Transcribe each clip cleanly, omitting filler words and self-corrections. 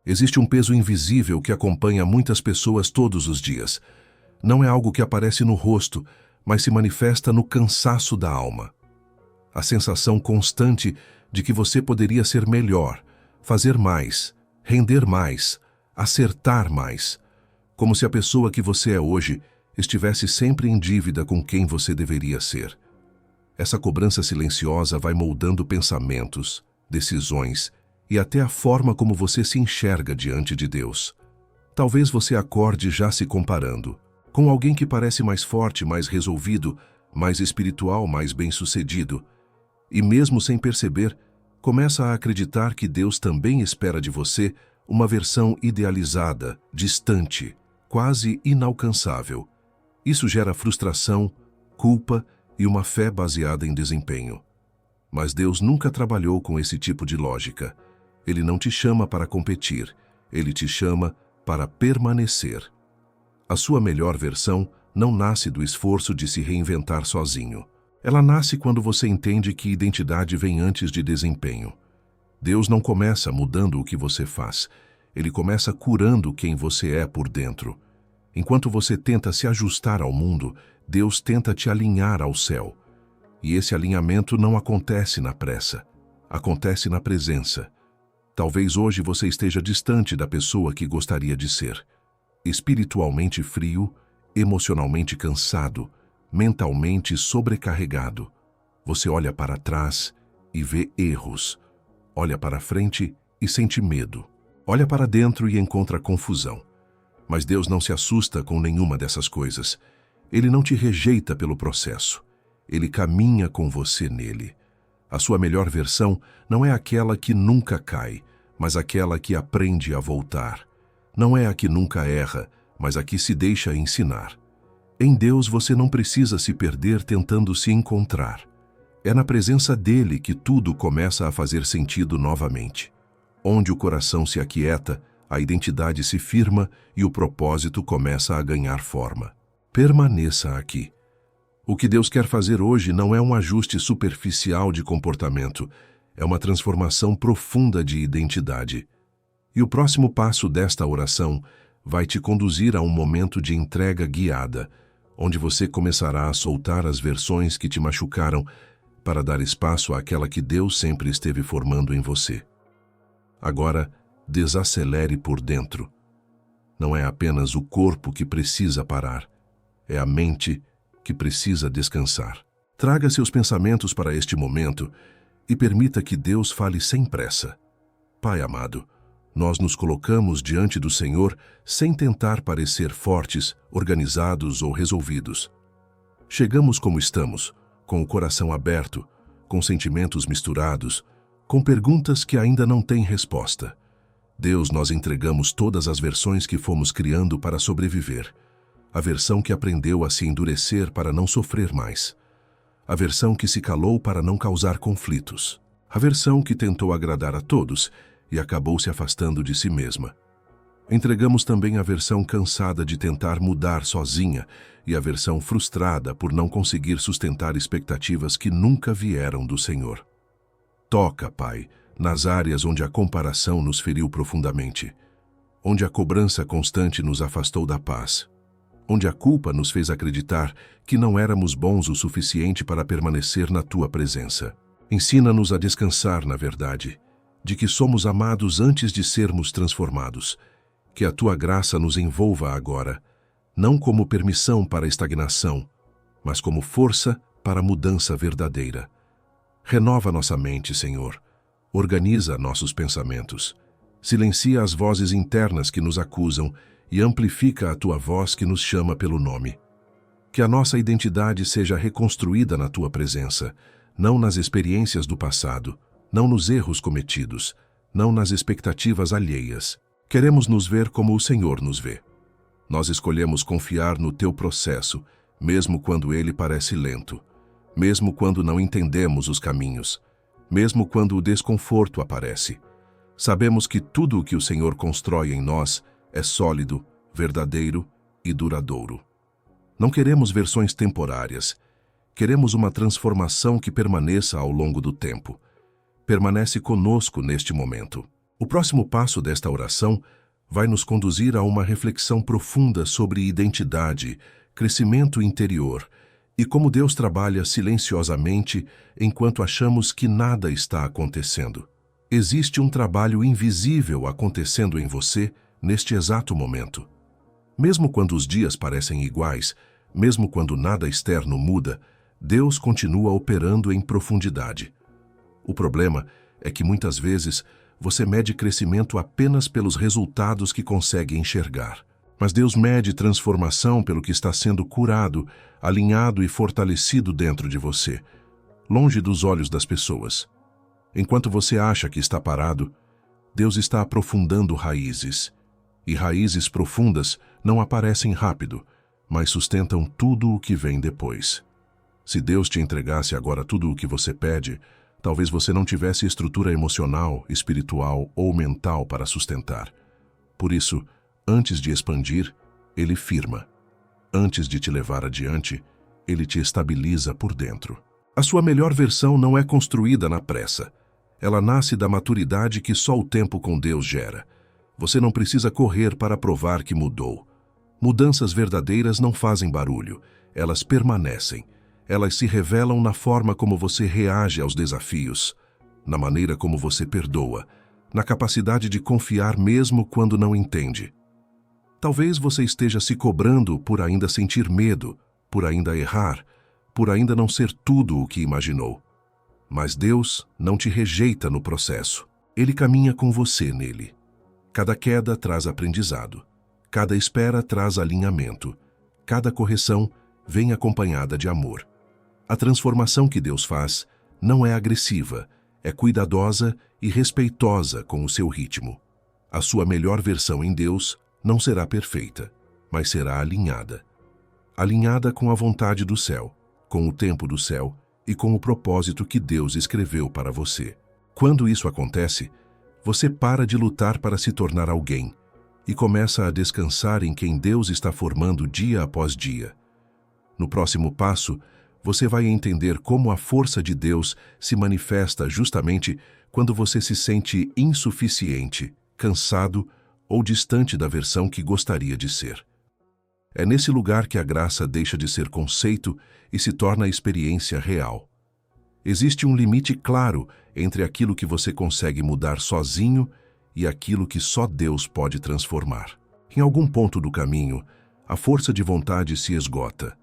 Existe um peso invisível que acompanha muitas pessoas todos os dias. Não é algo que aparece no rosto, mas se manifesta no cansaço da alma. A sensação constante de que você poderia ser melhor, fazer mais, render mais, acertar mais, como se a pessoa que você é hoje estivesse sempre em dívida com quem você deveria ser. Essa cobrança silenciosa vai moldando pensamentos, decisões e até a forma como você se enxerga diante de Deus. Talvez você acorde já se comparando com alguém que parece mais forte, mais resolvido, mais espiritual, mais bem-sucedido, e mesmo sem perceber, começa a acreditar que Deus também espera de você uma versão idealizada, distante, quase inalcançável. Isso gera frustração, culpa e uma fé baseada em desempenho. Mas Deus nunca trabalhou com esse tipo de lógica. Ele não te chama para competir, Ele te chama para permanecer. A sua melhor versão não nasce do esforço de se reinventar sozinho. Ela nasce quando você entende que identidade vem antes de desempenho. Deus não começa mudando o que você faz, Ele começa curando quem você é por dentro. Enquanto você tenta se ajustar ao mundo, Deus tenta te alinhar ao céu. E esse alinhamento não acontece na pressa, acontece na presença. Talvez hoje você esteja distante da pessoa que gostaria de ser. Espiritualmente frio, emocionalmente cansado, mentalmente sobrecarregado. Você olha para trás e vê erros. Olha para frente e sente medo. Olha para dentro e encontra confusão. Mas Deus não se assusta com nenhuma dessas coisas. Ele não te rejeita pelo processo. Ele caminha com você nele. A sua melhor versão não é aquela que nunca cai, mas aquela que aprende a voltar. Não é a que nunca erra, mas a que se deixa ensinar. Em Deus você não precisa se perder tentando se encontrar. É na presença dele que tudo começa a fazer sentido novamente. Onde o coração se aquieta, a identidade se firma e o propósito começa a ganhar forma. Permaneça aqui. O que Deus quer fazer hoje não é um ajuste superficial de comportamento, é uma transformação profunda de identidade. E o próximo passo desta oração vai te conduzir a um momento de entrega guiada, onde você começará a soltar as versões que te machucaram para dar espaço àquela que Deus sempre esteve formando em você. Agora, desacelere por dentro. Não é apenas o corpo que precisa parar, é a mente que precisa descansar. Traga seus pensamentos para este momento e permita que Deus fale sem pressa. Pai amado, nós nos colocamos diante do Senhor sem tentar parecer fortes, organizados ou resolvidos. Chegamos como estamos, com o coração aberto, com sentimentos misturados, com perguntas que ainda não têm resposta. Deus, nós entregamos todas as versões que fomos criando para sobreviver. A versão que aprendeu a se endurecer para não sofrer mais. A versão que se calou para não causar conflitos. A versão que tentou agradar a todos e acabou se afastando de si mesma. Entregamos também a versão cansada de tentar mudar sozinha e a versão frustrada por não conseguir sustentar expectativas que nunca vieram do Senhor. Toca, Pai, nas áreas onde a comparação nos feriu profundamente, onde a cobrança constante nos afastou da paz, onde a culpa nos fez acreditar que não éramos bons o suficiente para permanecer na Tua presença. Ensina-nos a descansar na verdade, de que somos amados antes de sermos transformados, que a Tua graça nos envolva agora, não como permissão para a estagnação, mas como força para a mudança verdadeira. Renova nossa mente, Senhor. Organiza nossos pensamentos. Silencia as vozes internas que nos acusam e amplifica a Tua voz que nos chama pelo nome. Que a nossa identidade seja reconstruída na Tua presença, não nas experiências do passado, não nos erros cometidos, não nas expectativas alheias. Queremos nos ver como o Senhor nos vê. Nós escolhemos confiar no Teu processo, mesmo quando ele parece lento, mesmo quando não entendemos os caminhos, mesmo quando o desconforto aparece. Sabemos que tudo o que o Senhor constrói em nós é sólido, verdadeiro e duradouro. Não queremos versões temporárias. Queremos uma transformação que permaneça ao longo do tempo. Permanece conosco neste momento. O próximo passo desta oração vai nos conduzir a uma reflexão profunda sobre identidade, crescimento interior e como Deus trabalha silenciosamente enquanto achamos que nada está acontecendo. Existe um trabalho invisível acontecendo em você neste exato momento. Mesmo quando os dias parecem iguais, mesmo quando nada externo muda, Deus continua operando em profundidade. O problema é que muitas vezes você mede crescimento apenas pelos resultados que consegue enxergar. Mas Deus mede transformação pelo que está sendo curado, alinhado e fortalecido dentro de você, longe dos olhos das pessoas. Enquanto você acha que está parado, Deus está aprofundando raízes. E raízes profundas não aparecem rápido, mas sustentam tudo o que vem depois. Se Deus te entregasse agora tudo o que você pede, talvez você não tivesse estrutura emocional, espiritual ou mental para sustentar. Por isso, antes de expandir, Ele firma. Antes de te levar adiante, Ele te estabiliza por dentro. A sua melhor versão não é construída na pressa. Ela nasce da maturidade que só o tempo com Deus gera. Você não precisa correr para provar que mudou. Mudanças verdadeiras não fazem barulho. Elas permanecem. Elas se revelam na forma como você reage aos desafios, na maneira como você perdoa, na capacidade de confiar mesmo quando não entende. Talvez você esteja se cobrando por ainda sentir medo, por ainda errar, por ainda não ser tudo o que imaginou. Mas Deus não te rejeita no processo. Ele caminha com você nele. Cada queda traz aprendizado. Cada espera traz alinhamento. Cada correção vem acompanhada de amor. A transformação que Deus faz não é agressiva, é cuidadosa e respeitosa com o seu ritmo. A sua melhor versão em Deus não será perfeita, mas será alinhada. Alinhada com a vontade do céu, com o tempo do céu e com o propósito que Deus escreveu para você. Quando isso acontece, você para de lutar para se tornar alguém e começa a descansar em quem Deus está formando dia após dia. No próximo passo, você vai entender como a força de Deus se manifesta justamente quando você se sente insuficiente, cansado ou distante da versão que gostaria de ser. É nesse lugar que a graça deixa de ser conceito e se torna experiência real. Existe um limite claro entre aquilo que você consegue mudar sozinho e aquilo que só Deus pode transformar. Em algum ponto do caminho, a força de vontade se esgota.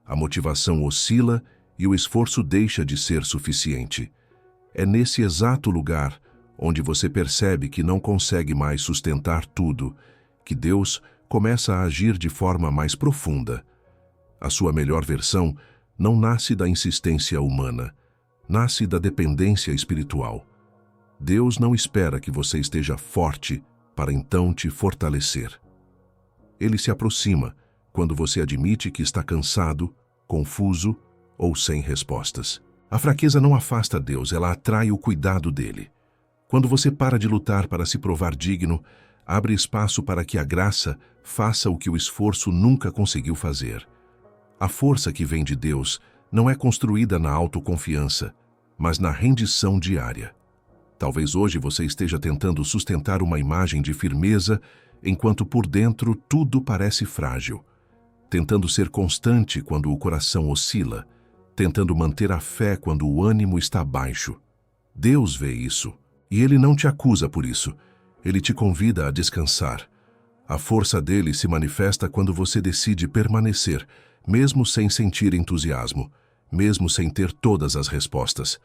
A motivação oscila e o esforço deixa de ser suficiente. É nesse exato lugar onde você percebe que não consegue mais sustentar tudo, que Deus começa a agir de forma mais profunda. A sua melhor versão não nasce da insistência humana, nasce da dependência espiritual. Deus não espera que você esteja forte para então te fortalecer. Ele se aproxima quando você admite que está cansado, confuso ou sem respostas. A fraqueza não afasta Deus, ela atrai o cuidado dele. Quando você para de lutar para se provar digno, abre espaço para que a graça faça o que o esforço nunca conseguiu fazer. A força que vem de Deus não é construída na autoconfiança, mas na rendição diária. Talvez hoje você esteja tentando sustentar uma imagem de firmeza, enquanto por dentro tudo parece frágil. Tentando ser constante quando o coração oscila, tentando manter a fé quando o ânimo está baixo. Deus vê isso, e Ele não te acusa por isso. Ele te convida a descansar. A força dele se manifesta quando você decide permanecer, mesmo sem sentir entusiasmo, mesmo sem ter todas as respostas.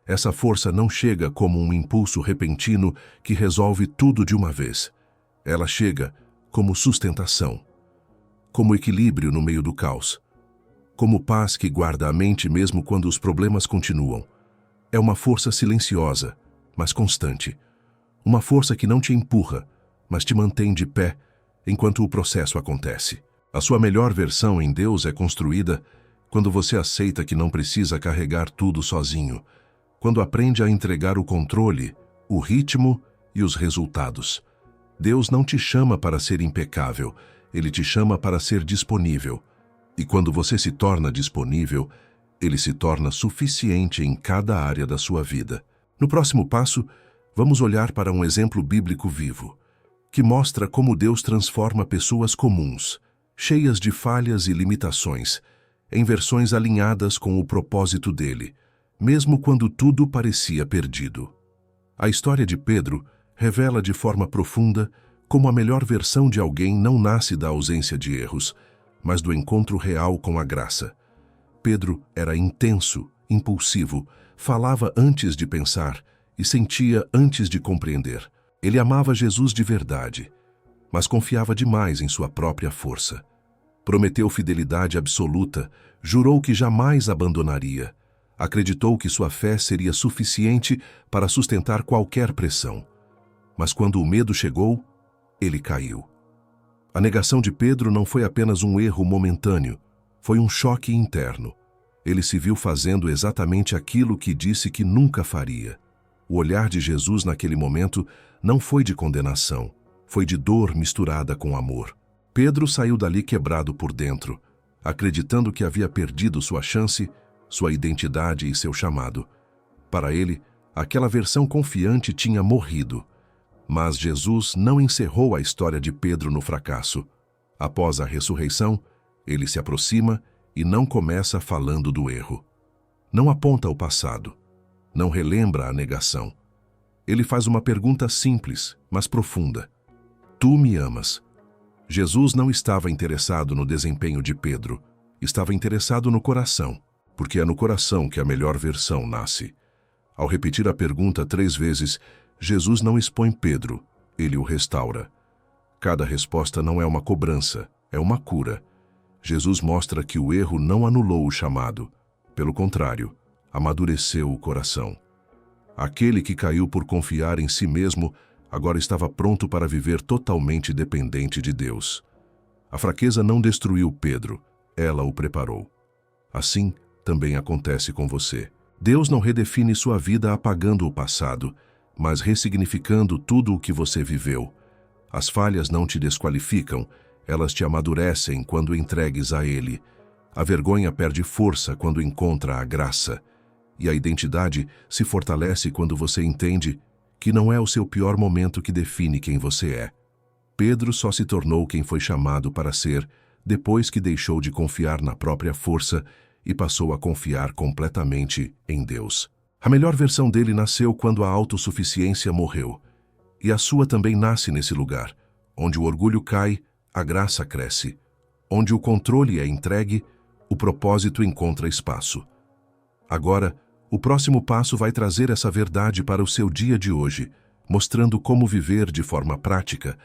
Essa força não chega como um impulso repentino que resolve tudo de uma vez. Ela chega como sustentação, como equilíbrio no meio do caos, como paz que guarda a mente mesmo quando os problemas continuam. É uma força silenciosa, mas constante. Uma força que não te empurra, mas te mantém de pé enquanto o processo acontece. A sua melhor versão em Deus é construída quando você aceita que não precisa carregar tudo sozinho, quando aprende a entregar o controle, o ritmo e os resultados. Deus não te chama para ser impecável, Ele te chama para ser disponível. E quando você se torna disponível, Ele se torna suficiente em cada área da sua vida. No próximo passo, Vamos olhar para um exemplo bíblico vivo, que mostra como Deus transforma pessoas comuns, cheias de falhas e limitações, em versões alinhadas com o propósito dele, mesmo quando tudo parecia perdido. A história de Pedro revela de forma profunda como a melhor versão de alguém não nasce da ausência de erros, mas do encontro real com a graça. Pedro era intenso, impulsivo, falava antes de pensar e sentia antes de compreender. Ele amava Jesus de verdade, mas confiava demais em sua própria força. Prometeu fidelidade absoluta, jurou que jamais abandonaria. Acreditou que sua fé seria suficiente para sustentar qualquer pressão. Mas quando o medo chegou, ele caiu. A negação de Pedro não foi apenas um erro momentâneo, foi um choque interno. Ele se viu fazendo exatamente aquilo que disse que nunca faria. O olhar de Jesus naquele momento não foi de condenação, foi de dor misturada com amor. Pedro saiu dali quebrado por dentro, acreditando que havia perdido sua chance, sua identidade e seu chamado. Para ele, aquela versão confiante tinha morrido. Mas Jesus não encerrou a história de Pedro no fracasso. Após a ressurreição, ele se aproxima e não começa falando do erro. Não aponta o passado. Não relembra a negação. Ele faz uma pergunta simples, mas profunda. Tu me amas? Jesus não estava interessado no desempenho de Pedro. Estava interessado no coração, porque é no coração que a melhor versão nasce. Ao repetir a pergunta 3 vezes, Jesus não expõe Pedro, ele o restaura. Cada resposta não é uma cobrança, é uma cura. Jesus mostra que o erro não anulou o chamado. Pelo contrário, amadureceu o coração. Aquele que caiu por confiar em si mesmo, agora estava pronto para viver totalmente dependente de Deus. A fraqueza não destruiu Pedro, ela o preparou. Assim, também acontece com você. Deus não redefine sua vida apagando o passado, mas ressignificando tudo o que você viveu. As falhas não te desqualificam, elas te amadurecem quando entregues a Ele. A vergonha perde força quando encontra a graça. E a identidade se fortalece quando você entende que não é o seu pior momento que define quem você é. Pedro só se tornou quem foi chamado para ser depois que deixou de confiar na própria força e passou a confiar completamente em Deus. A melhor versão dele nasceu quando a autossuficiência morreu. E a sua também nasce nesse lugar. Onde o orgulho cai, a graça cresce. Onde o controle é entregue, o propósito encontra espaço. Agora, o próximo passo vai trazer essa verdade para o seu dia de hoje, mostrando como viver de forma prática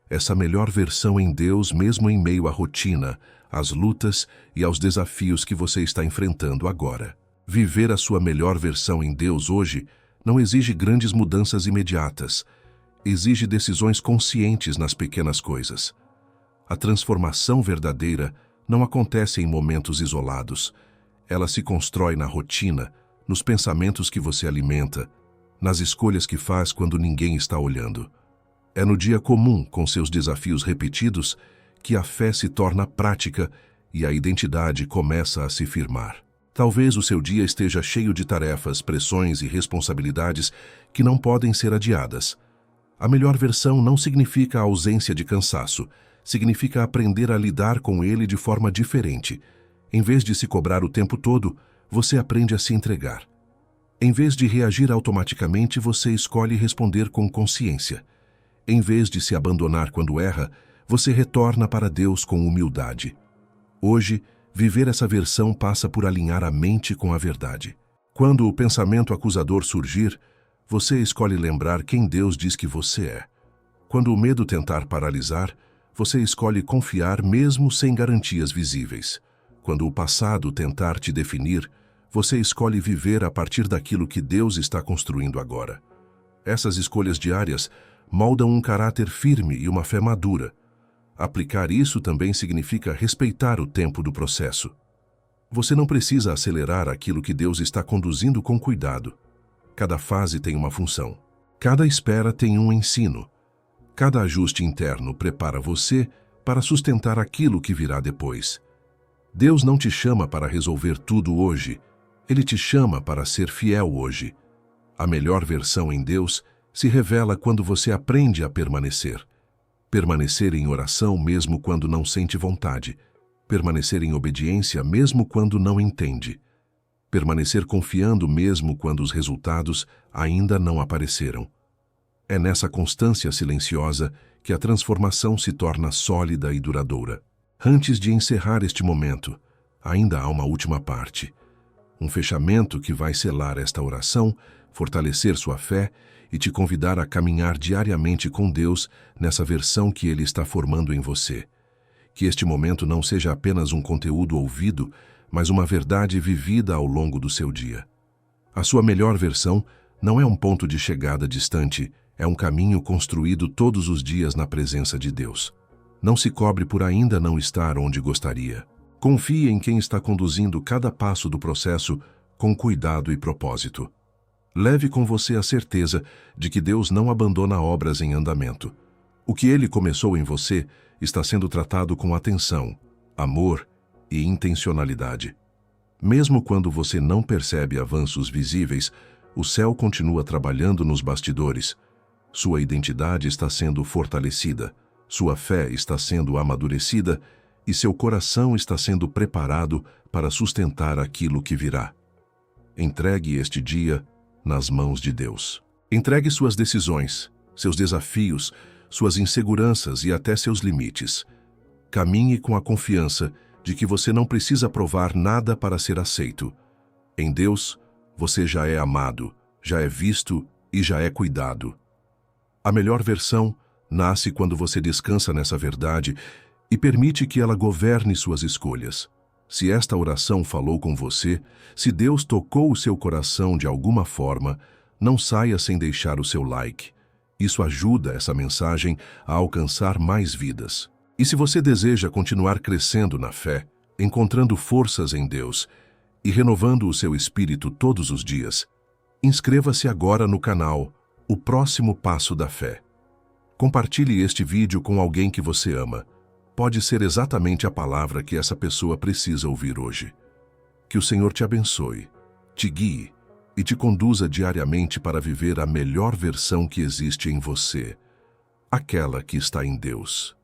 essa melhor versão em Deus mesmo em meio à rotina, às lutas e aos desafios que você está enfrentando agora. Viver a sua melhor versão em Deus hoje não exige grandes mudanças imediatas, exige decisões conscientes nas pequenas coisas. A transformação verdadeira não acontece em momentos isolados. Ela se constrói na rotina, nos pensamentos que você alimenta, nas escolhas que faz quando ninguém está olhando. É no dia comum, com seus desafios repetidos, que a fé se torna prática e a identidade começa a se firmar. Talvez o seu dia esteja cheio de tarefas, pressões e responsabilidades que não podem ser adiadas. A melhor versão não significa a ausência de cansaço, significa aprender a lidar com ele de forma diferente. Em vez de se cobrar o tempo todo, você aprende a se entregar. Em vez de reagir automaticamente, você escolhe responder com consciência. Em vez de se abandonar quando erra, você retorna para Deus com humildade. Hoje, viver essa versão passa por alinhar a mente com a verdade. Quando o pensamento acusador surgir, você escolhe lembrar quem Deus diz que você é. Quando o medo tentar paralisar, você escolhe confiar mesmo sem garantias visíveis. Quando o passado tentar te definir, você escolhe viver a partir daquilo que Deus está construindo agora. Essas escolhas diárias moldam um caráter firme e uma fé madura. Aplicar isso também significa respeitar o tempo do processo. Você não precisa acelerar aquilo que Deus está conduzindo com cuidado. Cada fase tem uma função. Cada espera tem um ensino. Cada ajuste interno prepara você para sustentar aquilo que virá depois. Deus não te chama para resolver tudo hoje. Ele te chama para ser fiel hoje. A melhor versão em Deus se revela quando você aprende a permanecer. Permanecer em oração mesmo quando não sente vontade. Permanecer em obediência mesmo quando não entende. Permanecer confiando mesmo quando os resultados ainda não apareceram. É nessa constância silenciosa que a transformação se torna sólida e duradoura. Antes de encerrar este momento, ainda há uma última parte. Um fechamento que vai selar esta oração, fortalecer sua fé e te convidar a caminhar diariamente com Deus nessa versão que Ele está formando em você. Que este momento não seja apenas um conteúdo ouvido, mas uma verdade vivida ao longo do seu dia. A sua melhor versão não é um ponto de chegada distante, é um caminho construído todos os dias na presença de Deus. Não se cobre por ainda não estar onde gostaria. Confie em quem está conduzindo cada passo do processo com cuidado e propósito. Leve com você a certeza de que Deus não abandona obras em andamento. O que Ele começou em você está sendo tratado com atenção, amor e intencionalidade. Mesmo quando você não percebe avanços visíveis, o céu continua trabalhando nos bastidores. Sua identidade está sendo fortalecida, sua fé está sendo amadurecida e seu coração está sendo preparado para sustentar aquilo que virá. Entregue este dia nas mãos de Deus. Entregue suas decisões, seus desafios, suas inseguranças e até seus limites. Caminhe com a confiança de que você não precisa provar nada para ser aceito. Em Deus, você já é amado, já é visto e já é cuidado. A melhor versão nasce quando você descansa nessa verdade e permite que ela governe suas escolhas. Se esta oração falou com você, se Deus tocou o seu coração de alguma forma, não saia sem deixar o seu like. Isso ajuda essa mensagem a alcançar mais vidas. E se você deseja continuar crescendo na fé, encontrando forças em Deus e renovando o seu espírito todos os dias, inscreva-se agora no canal O Próximo Passo da Fé. Compartilhe este vídeo com alguém que você ama. Pode ser exatamente a palavra que essa pessoa precisa ouvir hoje. Que o Senhor te abençoe, te guie e te conduza diariamente para viver a melhor versão que existe em você, aquela que está em Deus.